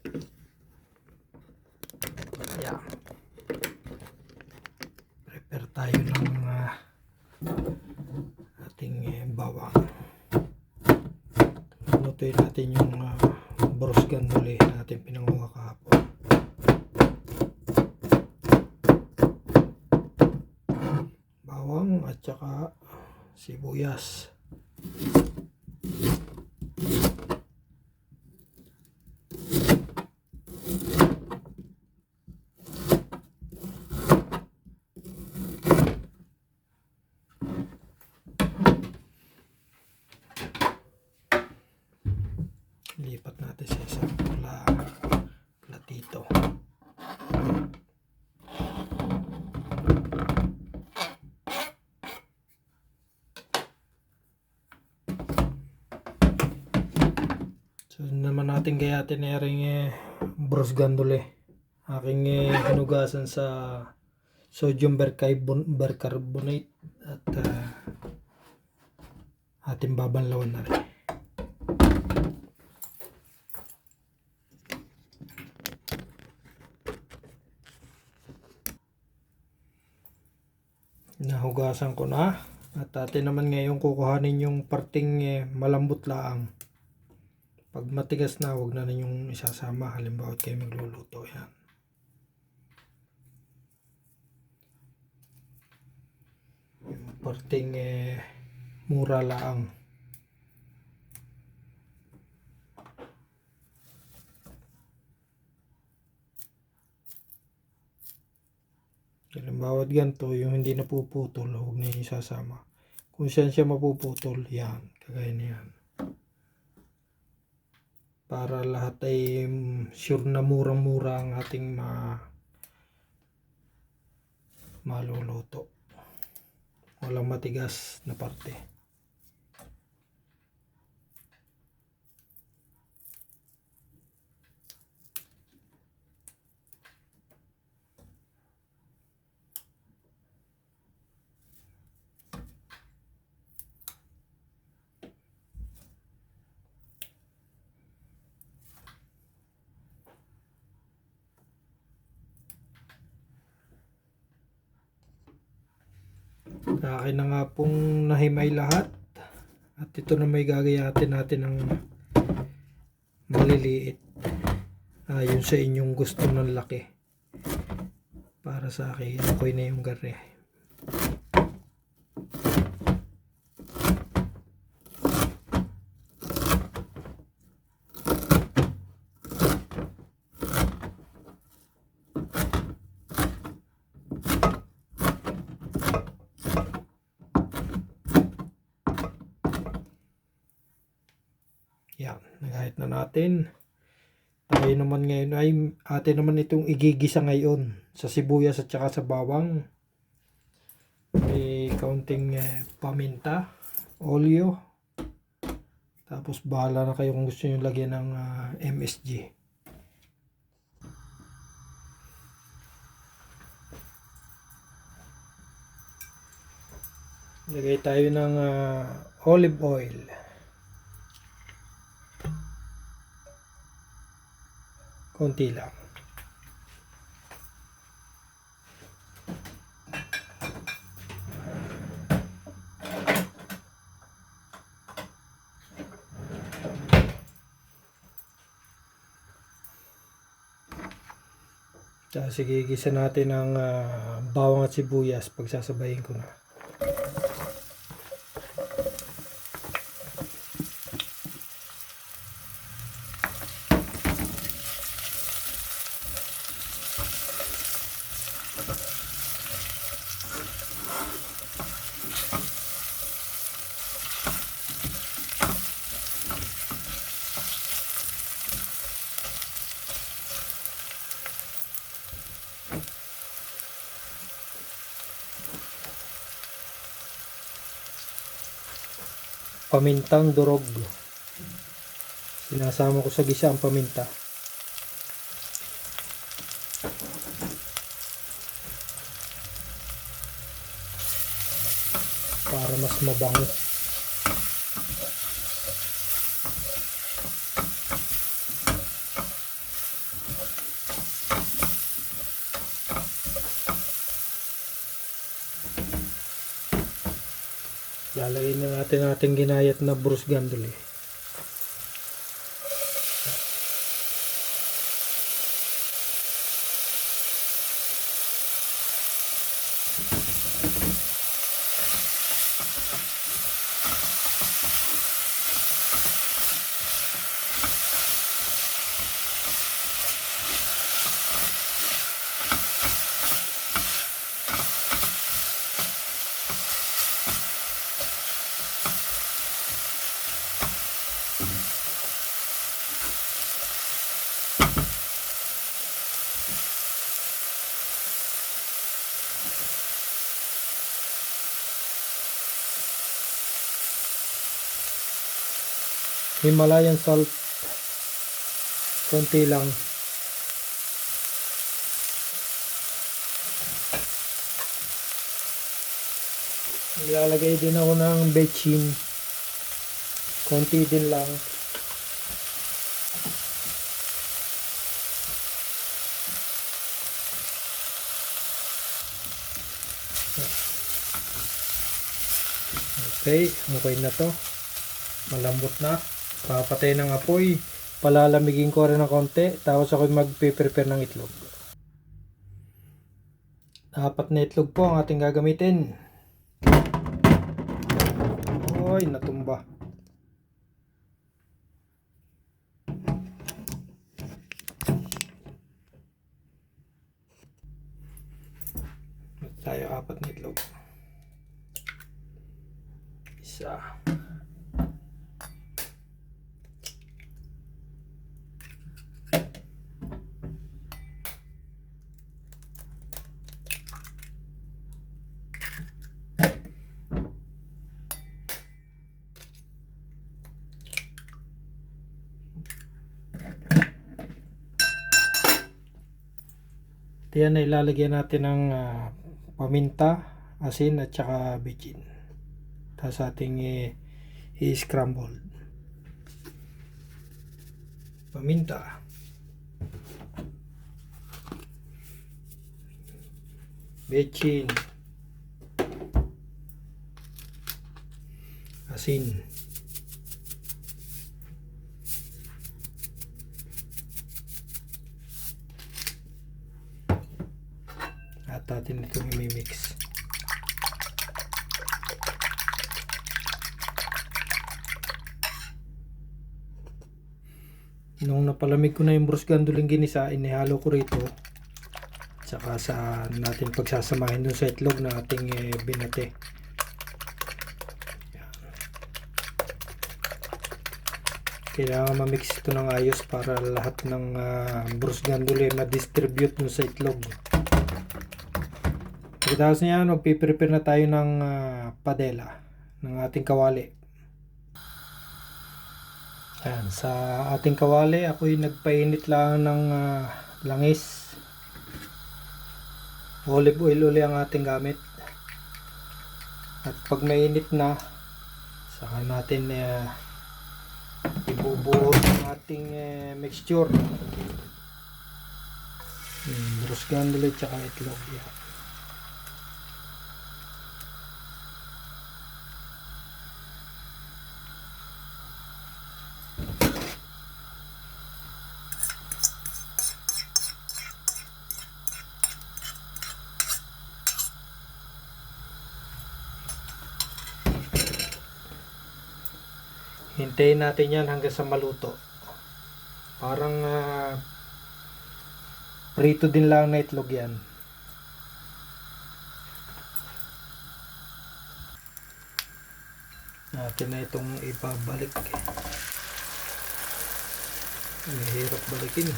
Yan. Prepare tayo ng ating bawang. Lutuin natin yung broth gandole na ating pinanguha kahapon. Bawang at saka sibuyas. Lipat natin sa isang platito. So naman natin gayatin na ring broth gandole. Aking hinugasan sa sodium bicarbonate at ating babanlawan na rin. Nahugasan ko na at atin naman ngayon kukuhanin yung parting malambot laang. Pag matigas na, huwag na yung isasama. Halimbawa kayo magluluto, yan. Yung parting mura laang. Halimbawa ganito, yung hindi napuputol, huwag na yung isasama. Kung saan siya mapuputol, yan, kagaya na yan. Para lahat ay sure na murang-mura ang ating maluluto. Walang matigas na parte. Akin na nga pong nahimay lahat at ito na may gagayatin natin ng maliliit ayon sa inyong gusto ng laki. Para sa akin, ako'y na yung gare. Yan, nagahit na natin. Tayo naman ngayon ay atin naman itong igigisa ngayon sa sibuyas at saka sa bawang. May kaunting paminta, olyo. Tapos bahala na kayo kung gusto nyo lagyan ng MSG. Lagay tayo ng olive oil. Konti lang. Tapos igigisa natin ang bawang at sibuyas. Pagsasabayin ko na. Pamintang durog. Sinasama ko sa gisa ang paminta. Para mas mabango. Lalagay na natin ating ginayat na Bruce Gandoli. Himalayan salt, konti lang. Ilalagay din ako ng bechin, konti din lang. Okay na to, malambot na. Papatay ng apoy, palalamigin ko rin ng konti, tapos ako magpe-prepare ng itlog. 4 na itlog po ang ating gagamitin. Oy, natumba. Tayo 4 na itlog. Isa. Yan na ilalagyan natin ng paminta, asin at saka bechin. Tapos ating i-scramble. Paminta. Bechin. Asin. At natin itong i-mix. Nung napalamig ko na yung Bruce Gandoling ginisa, inihalo ko rito. Saka sa natin pagsasamahin dun sa itlog na ating binate. Kailangan ma-mix ito ng ayos para lahat ng Bruce Gandoling ma-distribute dun sa itlog. Pagkatapos niya, magpiprepare na tayo ng padela ng ating kawali. Ayan, sa ating kawali, ako'y nagpainit lang ng langis. Olive oil uli ang ating gamit. At pag mainit na, saka natin ibubuhos ang ating mixture. Bruce Gandoling tsaka itlog. Yan. Hintayin natin yan hanggang sa maluto. Parang prito din lang na itlog yan. Natin na itong ibabalik. Mahirap balikin.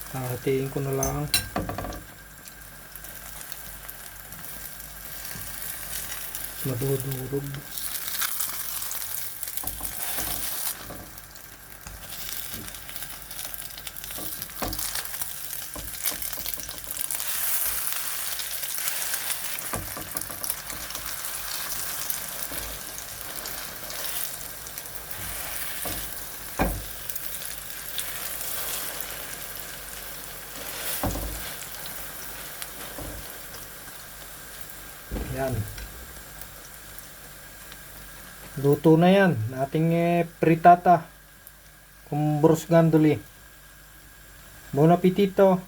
Hatiin ko na lang. Madudurog. Yan. Luto na yan. Ating pritata. Kung brusgandoli. Buon appetito.